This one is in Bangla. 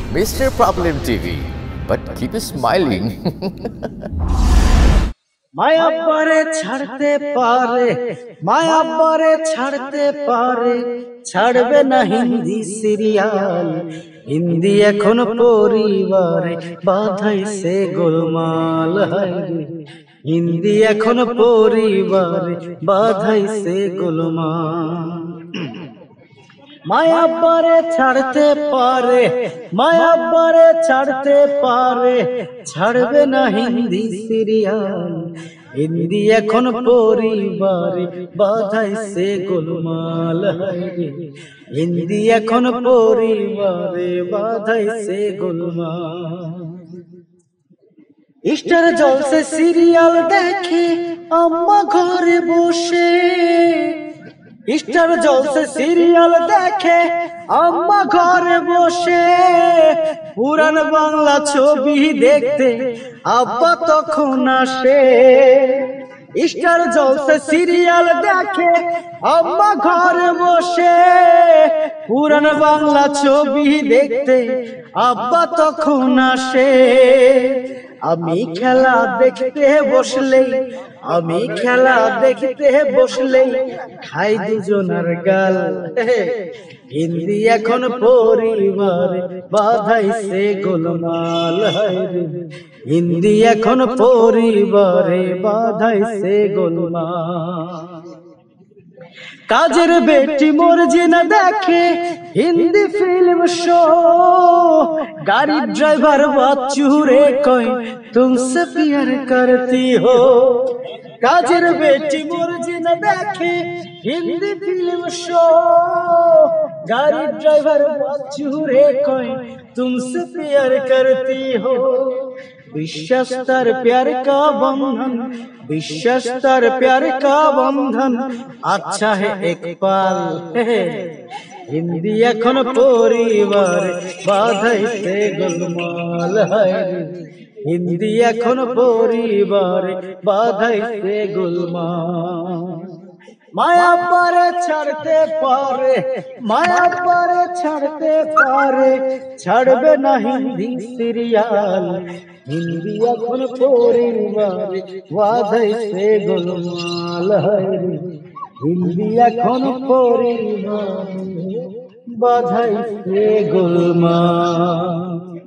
Mr. Problem TV, but keep smiling. माया पारे छाड़ते पारे माया पारे छाड़ते पारे ছাড়বে না হিন্দি সিরিয়াল হিন্দি এখন পরিবারে বাঁধাইছে গোলমাল হিন্দি এখন পরিবারে বাঁধাইছে গোলমাল माया पारे छाड़ते पारे माया पारे छाड़ते पारे छाड़बे ना हिंदी सीरियल हिंदी এখন পরিবারে বাঁধাইছে গোলমাল হিন্দি এখন পরিবারে বাঁধাইছে গোলমাল স্টার জলসে সিরিয়াল দেখে আম্মা ঘরে বসে স্টার জলসে সিরিয়াল দেখে আম্মা ঘরে বসে পুরান বাংলা ছবি দেখতে আব্বা তখন আসে স্টার জলসে সিরিয়াল দেখে আম্মা ঘরে বসে পুরান বাংলা ছবি দেখতে আব্বা তখন আসে আমি খেলা দেখতে বসলেই আমি খেলা দেখতে বসলেই খাই দুজনার গাল হিন্দি এখন পরিবারে বাঁধাইছে গোলমাল হিন্দি এখন পরিবারে বাঁধাইছে গোলমাল কাজের বেটি মর্জিনা দেখে হিন্দি ফিল্ম শো गाड़ी ड्राइवर बच्चू रे कोई तुमसे प्यार करती हो काजर बेटी मर्जिना देखे हिंदी फिल्म शो गाड़ी ड्राइवर बच्चू रे कोई तुमसे प्यार करती हो विश्वास तार प्यार का बंधन विश्वास तार प्यार का बंधन अच्छा है एक पल हिंदी এখন পরিবারে বাঁধাইছে গোলমাল হিন্দি এখন পরিবারে বাঁধাইছে গোলমাল মায়া পারে ছাড়তে পারে মায়া পারে ছাড়তে পারে ছাড়বে না হিন্দি সিরিয়াল হিন্দি এখন পরিবারে বাঁধাইছে গোলমাল হিন্দি এখন পরিবারে বাঁধাইছে গোলমাল।